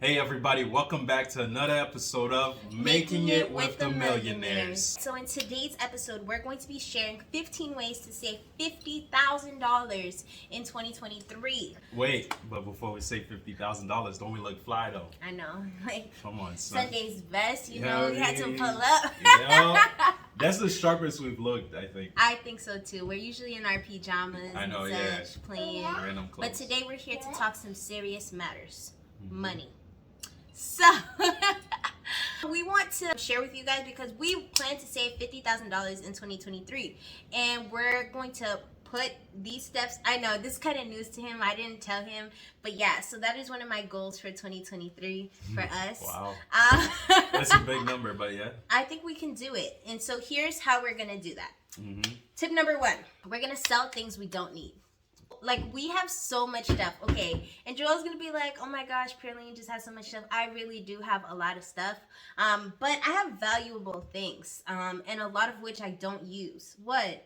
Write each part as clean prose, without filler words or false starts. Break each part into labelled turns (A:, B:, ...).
A: Hey everybody, welcome back to another episode of Making It with the Millionaires.
B: So in today's episode, we're going to be sharing 15 ways to save $50,000 in 2023.
A: Wait, but before we say $50,000, don't we look fly though?
B: I know, like
A: Come on, son.
B: Sunday's best, you know, we had to pull up.
A: That's the sharpest we've looked, I think.
B: I think so too. We're usually in our pajamas
A: I know,
B: and such, playing.
A: Random clothes.
B: But today we're here to talk some serious matters. Money. So, we want to share with you guys because we plan to save $50,000 in 2023. And we're going to put these steps. I know, this is kind of news to him. I didn't tell him. But yeah, so that is one of my goals for 2023 for us.
A: Wow. That's a big number, but yeah.
B: I think we can do it. And so here's how we're going to do that. Tip number 1, we're going to sell things we don't need. Like, we have so much stuff, okay? And Joel's gonna be like, oh my gosh, Pearline just has so much stuff. I really do have a lot of stuff. But I have valuable things, and a lot of which I don't use. What?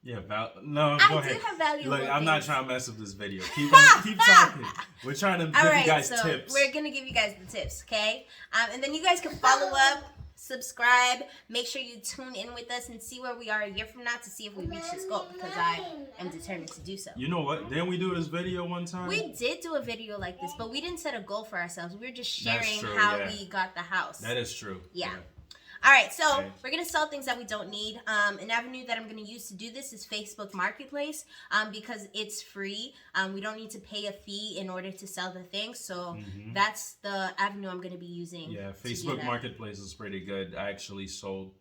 A: Yeah, no, go ahead.
B: I do have valuable
A: Look,
B: things.
A: I'm not trying to mess up this video. Keep talking. We're trying to give you guys tips.
B: We're gonna give you guys the tips, okay? And then you guys can follow up, subscribe, make sure you tune in with us and see where we are a year from now to see if we reach this goal, because I am determined to do so.
A: You know what? Didn't we do this video one time?
B: We did do a video like this, but we didn't set a goal for ourselves. We were just sharing
A: true,
B: how
A: yeah.
B: we got the house.
A: That is true.
B: Yeah. All right, so we're going to sell things that we don't need. An avenue that I'm going to use to do this is Facebook Marketplace because it's free. We don't need to pay a fee in order to sell the things. So that's the avenue I'm going to be using.
A: Yeah, Facebook Marketplace is pretty good. I actually sold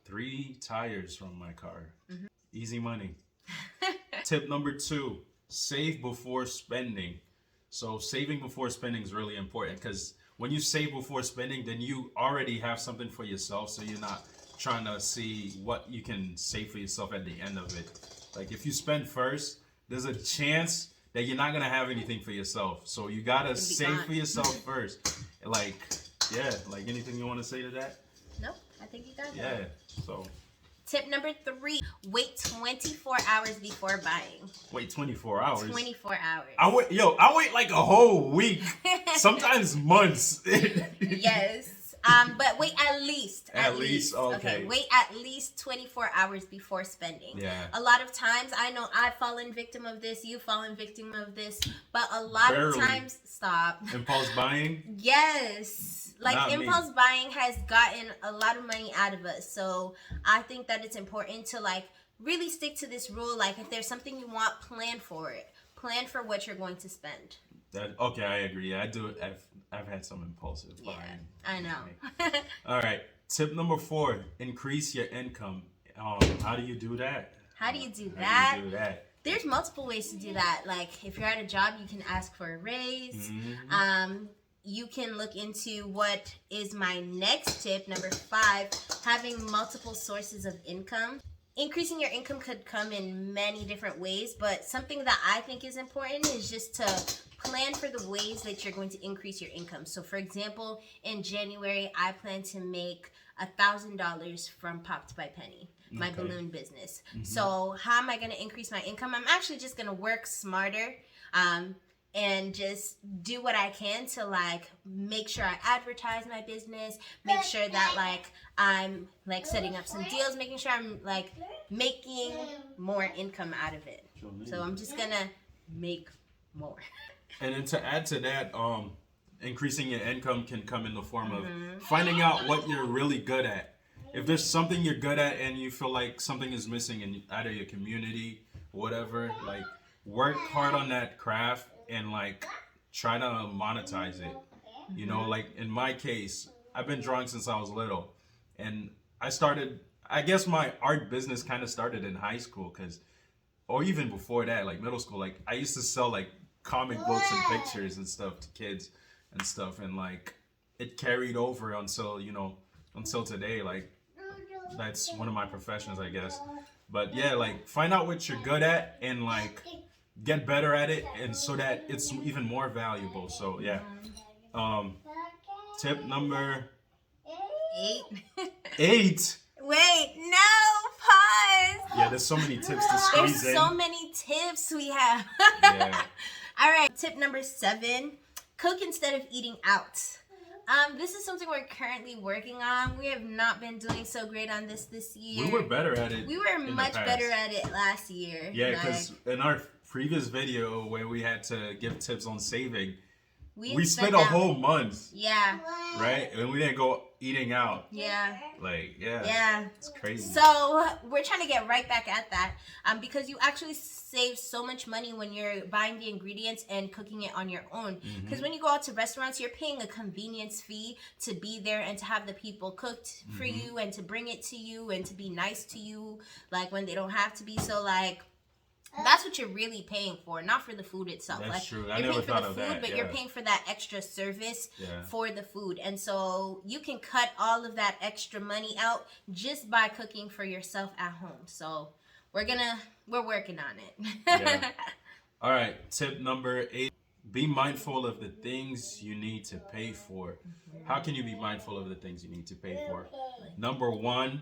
A: 3 tires from my car. Easy money. Tip number 2, save before spending. So saving before spending is really important because when you save before spending, then you already have something for yourself, so you're not trying to see what you can save for yourself at the end of it. Like, if you spend first, there's a chance that you're not going to have anything for yourself. So you got to save for yourself first. Like, yeah, like anything you want to say to that?
B: Nope, I think you got that.
A: Yeah, so...
B: Tip number 3, wait 24 hours before buying.
A: Wait 24 hours?
B: 24 hours.
A: I wait like a whole week. Sometimes months.
B: Yes. But wait at least.
A: At least, okay.
B: Wait at least 24 hours before spending.
A: Yeah.
B: A lot of times, I know I've fallen victim of this, you've fallen victim of this, but a lot of times, stop.
A: Impulse buying?
B: Yes. Like,
A: Not
B: impulse
A: me.
B: buying has gotten a lot of money out of us. So I think that it's important to, like, really stick to this rule. Like, if there's something you want, plan for it. Plan for what you're going to spend.
A: Okay, I agree. I do it. I've had some impulsive buying.
B: I know.
A: All right. Tip number 4, increase your income. How do you do that?
B: How do you do
A: that?
B: There's multiple ways to do that. Like, if you're at a job, you can ask for a raise. You can look into what is my next tip, number 5, having multiple sources of income. Increasing your income could come in many different ways, but something that I think is important is just to plan for the ways that you're going to increase your income. So, for example, in January, I plan to make $1,000 from Popped by Penny, my balloon business. So how am I going to increase my income? I'm actually just going to work smarter and just do what I can to, like, make sure I advertise my business, make sure that, like, I'm, like, setting up some deals, making sure I'm, like, making more income out of it. So I'm just gonna make more.
A: And then to add to that, increasing your income can come in the form of finding out what you're really good at. If there's something you're good at and you feel like something is missing in either your community, whatever, like, work hard on that craft and, like, try to monetize it. You know, like, in my case, I've been drawing since I was little. And I guess my art business kind of started in high school, or even before that, like middle school. Like, I used to sell, like, comic books and pictures and stuff to kids and stuff. And, like, it carried over until today. Like, that's one of my professions, I guess. But yeah, like, find out what you're good at and, like, get better at it, and so that it's even more valuable. So yeah. Tip number 8.
B: Wait, no, pause.
A: Yeah, there's so many tips to squeeze in.
B: There's so many tips we have.
A: Yeah.
B: All right, tip number 7, Cook instead of eating out. This is something we're currently working on. We have not been doing so great on this year.
A: We were better at it.
B: We were much better at it last year.
A: Yeah, because in our previous video where we had to give tips on saving, we spent a whole month.
B: Yeah.
A: Right? And we didn't go eating out.
B: Yeah.
A: Like, yeah.
B: Yeah.
A: It's crazy.
B: So we're trying to get right back at that. Because you actually save so much money when you're buying the ingredients and cooking it on your own. Because when you go out to restaurants, you're paying a convenience fee to be there and to have the people cooked for you and to bring it to you and to be nice to you, like when they don't have to be. So like, that's what you're really paying for, not for the food itself.
A: That's
B: like,
A: true. I
B: you're
A: never
B: paying for
A: thought
B: the
A: of
B: food,
A: that.
B: but you're paying for that extra service
A: Yeah.
B: for the food. And so you can cut all of that extra money out just by cooking for yourself at home. So we're working on it.
A: Yeah. All right. Tip number 8. Be mindful of the things you need to pay for. How can you be mindful of the things you need to pay for? Number 1,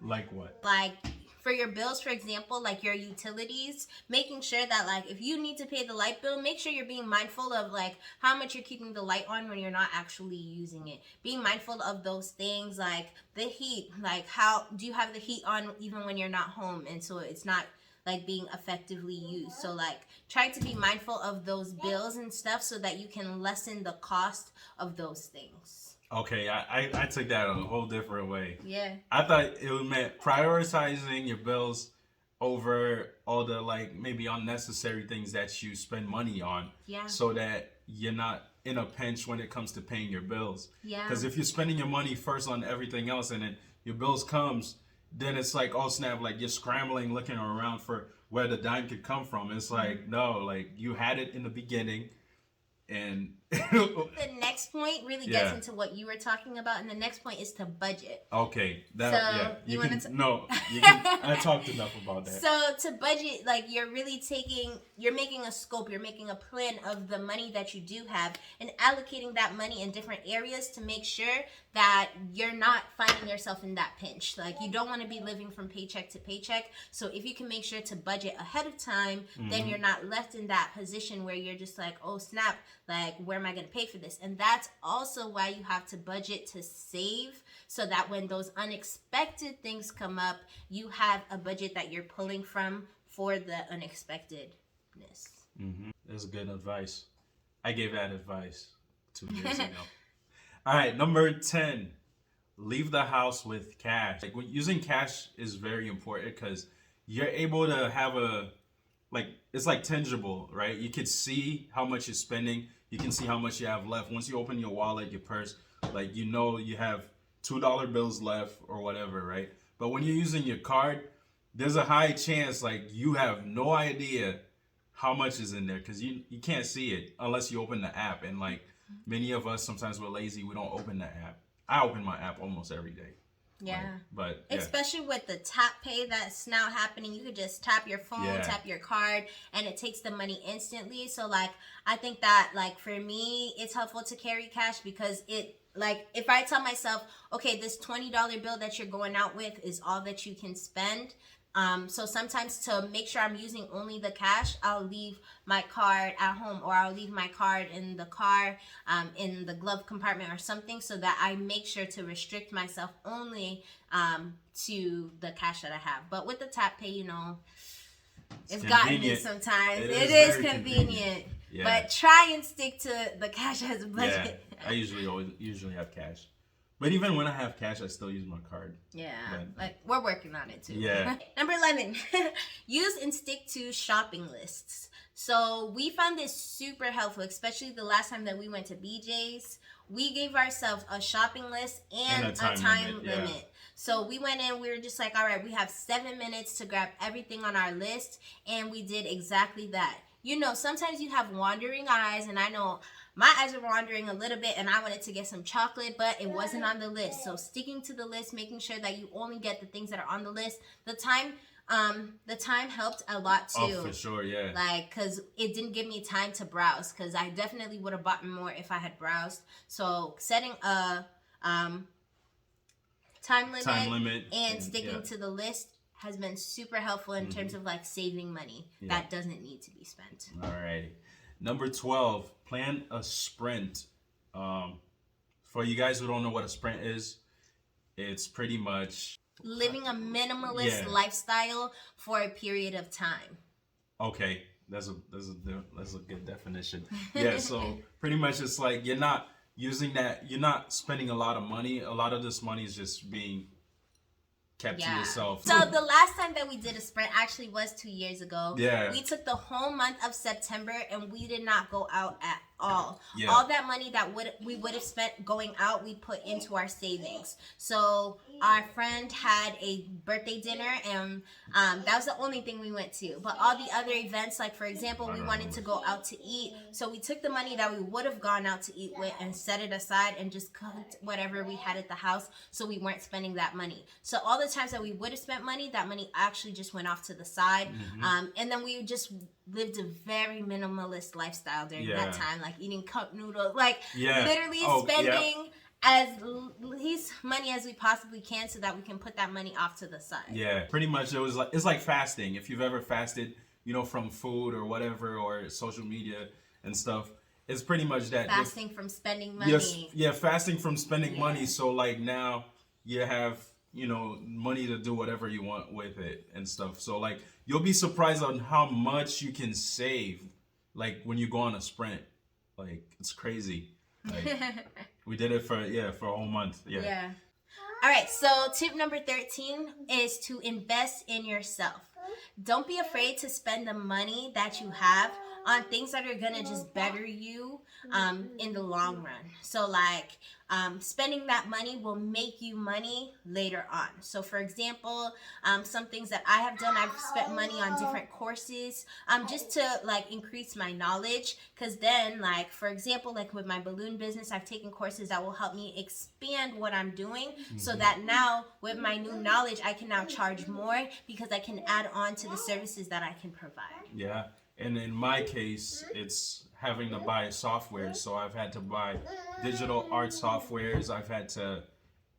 A: like what?
B: Like for your bills, for example, like your utilities, making sure that like if you need to pay the light bill, make sure you're being mindful of like how much you're keeping the light on when you're not actually using it. Being mindful of those things, like the heat, like how do you have the heat on even when you're not home, and so it's not like being effectively used. So like try to be mindful of those bills and stuff so that you can lessen the cost of those things.
A: Okay, I took that a whole different way.
B: Yeah.
A: I thought it meant prioritizing your bills over all the like maybe unnecessary things that you spend money on.
B: Yeah.
A: So that you're not in a pinch when it comes to paying your bills.
B: Yeah.
A: Because if you're spending your money first on everything else and then your bills comes, then it's like, oh snap, like you're scrambling looking around for where the dime could come from. It's like, no, like you had it in the beginning. And
B: the next point really gets into what you were talking about, and the next point is to budget.
A: Okay, that
B: So,
A: yeah.
B: you
A: can,
B: wanna
A: no, you can, I talked enough about that.
B: So to budget, like you're making a scope, you're making a plan of the money that you do have and allocating that money in different areas to make sure that you're not finding yourself in that pinch. Like you don't want to be living from paycheck to paycheck. So if you can make sure to budget ahead of time, then you're not left in that position where you're just like, oh snap, like where am I going to pay for this? And that's also why you have to budget to save, so that when those unexpected things come up, you have a budget that you're pulling from for the unexpectedness.
A: That's good advice. I gave that advice 2 years ago. All right, number 10, leave the house with cash. Like using cash is very important because you're able to have it's like tangible, right? You can see how much you're spending. You can see how much you have left. Once you open your wallet, your purse, like you know you have $2 bills left or whatever, right? But when you're using your card, there's a high chance like you have no idea how much is in there because you can't see it unless you open the app. And like many of us, sometimes we're lazy, we don't open the app. I open my app almost every day.
B: Yeah.
A: Like, but yeah.
B: Especially with the tap pay that's now happening, you could just tap your phone, tap your card, and it takes the money instantly. So like I think that like for me, it's helpful to carry cash because it like if I tell myself, okay, this $20 bill that you're going out with is all that you can spend. So sometimes to make sure I'm using only the cash, I'll leave my card at home, or I'll leave my card in the car, in the glove compartment or something, so that I make sure to restrict myself only to the cash that I have. But with the tap pay, you know, it's gotten me sometimes. It is convenient. Yeah. But try and stick to the cash as a budget.
A: Yeah, I usually have cash. But even when I have cash, I still use my card.
B: Yeah, like we're working on it too.
A: Yeah.
B: Number 11, use and stick to shopping lists. So we found this super helpful, especially the last time that we went to BJ's. We gave ourselves a shopping list and a time limit. Yeah. So we went in, we were just like, all right, we have 7 minutes to grab everything on our list. And we did exactly that. You know, sometimes you have wandering eyes, and I know my eyes were wandering a little bit, and I wanted to get some chocolate, but it wasn't on the list. So sticking to the list, making sure that you only get the things that are on the list. The time helped a lot too.
A: Oh, for sure, yeah.
B: Like, cause it didn't give me time to browse, cause I definitely would have bought more if I had browsed. So setting a time limit and sticking to the list has been super helpful in terms of like saving money that doesn't need to be spent.
A: All right. Number 12, plan a sprint. For you guys who don't know what a sprint is, it's pretty much
B: living a minimalist lifestyle for a period of time.
A: Okay, that's a good definition. Yeah, so pretty much it's like you're not you're not spending a lot of money. A lot of this money is just being kept to yourself.
B: So the last time that we did a sprint actually was 2 years ago.
A: Yeah.
B: We took the whole month of September and we did not go out at all.
A: Yeah.
B: All that money that we would have spent going out, we put into our savings. So our friend had a birthday dinner and that was the only thing we went to. But all the other events, like for example, we wanted to go out to eat. So we took the money that we would have gone out to eat with and set it aside and just cooked whatever we had at the house so we weren't spending that money. So all the times that we would have spent money, that money actually just went off to the side. And then we just lived a very minimalist lifestyle during that time, like eating cup noodles, like literally spending as least money as we possibly can so that we can put that money off to the side.
A: Yeah, pretty much it's like fasting. If you've ever fasted, from food or whatever or social media and stuff, it's pretty much that.
B: Fasting from spending money.
A: Yes, fasting from spending money. So like now you have money to do whatever you want with it and stuff. So like you'll be surprised on how much you can save, like when you go on a sprint. Like it's crazy. Like, we did it for a whole month. Yeah.
B: All right, so tip number 13 is to invest in yourself. Don't be afraid to spend the money that you have on things that are gonna just better you in the long run. So like spending that money will make you money later on. So for example, some things that I have done, I've spent money on different courses just to like increase my knowledge. Because then like for example, like with my balloon business, I've taken courses that will help me expand what I'm doing so that now with my new knowledge, I can now charge more because I can add on to the services that I can provide.
A: Yeah. And in my case, it's having to buy software. So I've had to buy digital art softwares.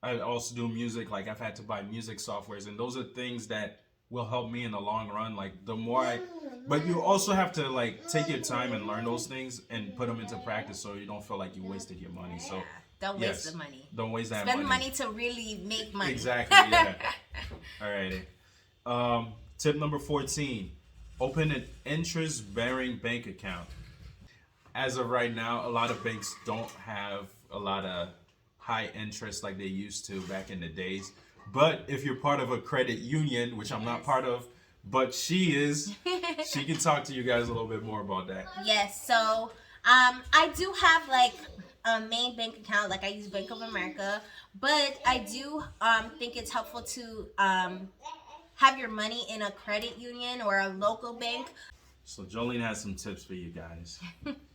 A: I also do music. Like I've had to buy music softwares. And those are things that will help me in the long run. Like the more but you also have to like take your time and learn those things and put them into practice so you don't feel like you wasted your money. So
B: don't waste the money.
A: Don't waste that
B: money.
A: Spend
B: money to really make money.
A: Exactly, yeah. All righty. Tip number 14. Open an interest-bearing bank account. As of right now, a lot of banks don't have a lot of high interest like they used to back in the days. But if you're part of a credit union, which I'm not part of, but she is, she can talk to you guys a little bit more about that.
B: Yes, so I do have like a main bank account, like I use Bank of America, but I do think it's helpful to have your money in a credit union or a local bank.
A: So Jolene has some tips for you guys.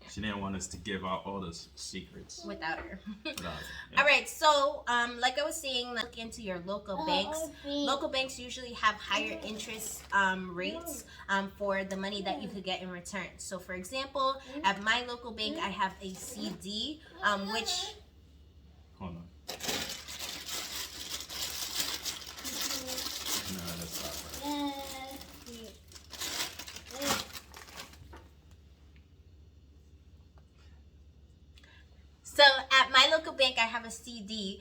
A: She didn't want us to give out all the secrets.
B: Without her.
A: Yeah.
B: All right, so like I was saying, look into your local banks. Local banks usually have higher interest rates for the money that you could get in return. So for example, at my local bank, I have a CD, which...
A: Hold on. No, that's not right.
B: So at my local bank, I have a CD,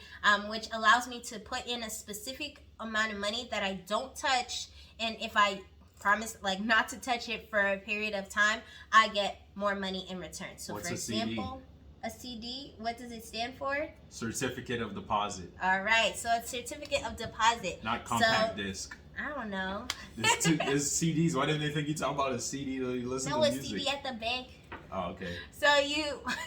B: which allows me to put in a specific amount of money that I don't touch. And if I promise like not to touch it for a period of time, I get more money in return. So
A: What's
B: for example, a CD, what does it stand for?
A: Certificate of deposit.
B: All right, so it's certificate of deposit.
A: Not compact disc.
B: I don't know.
A: There's CDs. Why didn't they think you talking about a CD to listen to music?
B: No, a CD at the bank.
A: Oh, okay.
B: So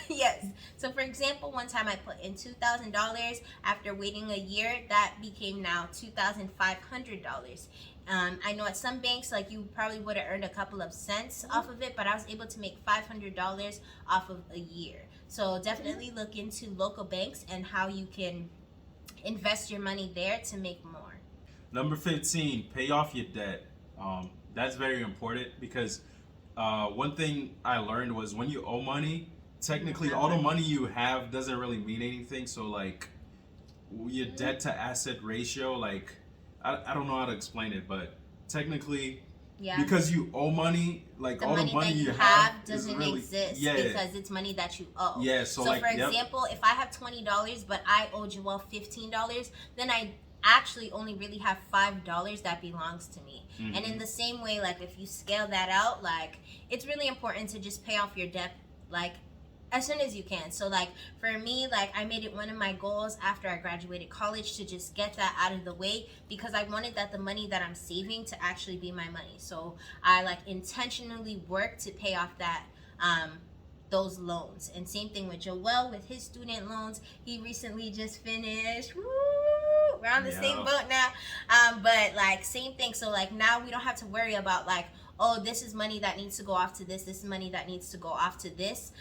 B: yes. So for example, one time I put in $2,000. After waiting a year, that became now $2,500. I know at some banks, like you probably would have earned a couple of cents off of it, but I was able to make $500 off of a year. So definitely look into local banks and how you can invest your money there to make more.
A: Number 15, pay off your debt. That's very important because one thing I learned was when you owe money, technically all the money you have doesn't really mean anything. So like your debt to asset ratio, like I don't know how to explain it, but technically
B: Yeah.
A: Because you owe money, like all the money
B: that you
A: you
B: have
A: is
B: doesn't
A: really,
B: exist
A: yeah.
B: because it's money that you owe.
A: Yeah,
B: So
A: like,
B: for example, if I have $20 but I owe Joelle $15, then I actually only really have $5 that belongs to me.
A: Mm-hmm.
B: And in the same way, like if you scale that out, like it's really important to just pay off your debt like as soon as you can. So like for me, like I made it one of my goals after I graduated college to just get that out of the way, because I wanted that the money that I'm saving to actually be my money. So I like intentionally worked to pay off that those loans. And same thing with Joel with his student loans. He recently just finished. Woo! We're on the same boat now. But like same thing. So like now we don't have to worry about like, oh, this is money that needs to go off to this is money that needs to go off to this,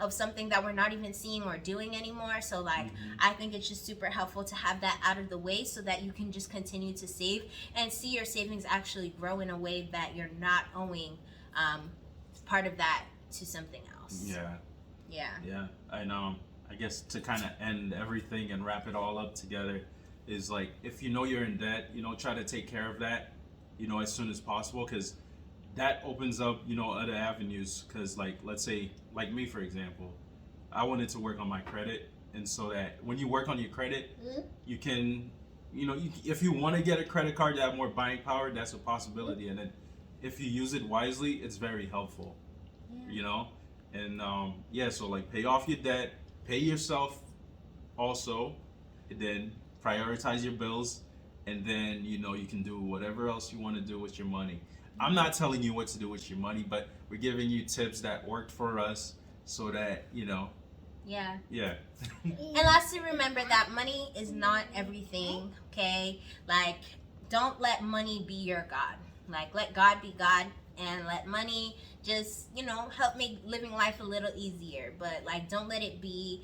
B: of something that we're not even seeing or doing anymore. So like I think it's just super helpful to have that out of the way so that you can just continue to save and see your savings actually grow in a way that you're not owing part of that to something else. Yeah.
A: And I guess to kind of end everything and wrap it all up together is like, if you know you're in debt, try to take care of that as soon as possible, because that opens up other avenues. Because like, let's say like me, for example, I wanted to work on my credit, and so that when you work on your credit, you can if you want to get a credit card to have more buying power, that's a possibility. And then if you use it wisely, it's very helpful. And so like pay off your debt, pay yourself also, and then prioritize your bills, and then you can do whatever else you want to do with your money. I'm not telling you what to do with your money, but we're giving you tips that worked for us, so that
B: Yeah.
A: And
B: lastly, remember that money is not everything, okay? Like, don't let money be your God. Like, let God be God, and let money just, help make living life a little easier. But, like, don't let it be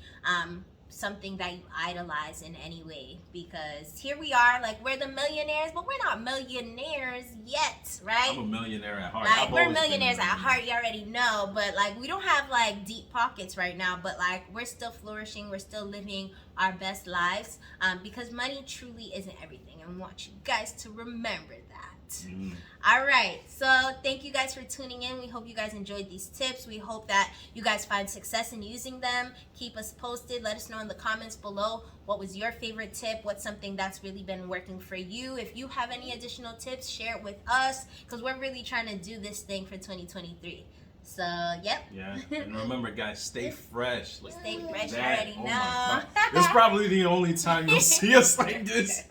B: something that you idolize in any way, because here we are, like, we're the millionaires, but we're not millionaires yet, right?
A: I'm a millionaire at heart.
B: Like, we're millionaires at heart, you already know, but like we don't have like deep pockets right now, but like we're still flourishing, we're still living our best lives, because money truly isn't everything, and I want you guys to remember that. All right, so thank you guys for tuning in. We hope you guys enjoyed these tips. We hope that you guys find success in using them. Keep us posted. Let us know in the comments below what was your favorite tip, what's something that's really been working for you. If you have any additional tips, share it with us, because we're really trying to do this thing for 2023. So, yep.
A: Yeah, and remember, guys, stay fresh. Like,
B: stay fresh, you already know.
A: This is probably the only time you'll see us like this,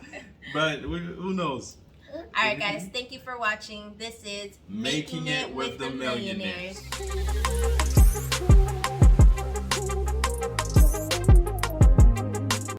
A: but who knows?
B: Alright guys, thank you for watching. This is
A: Making It with the Millionaires.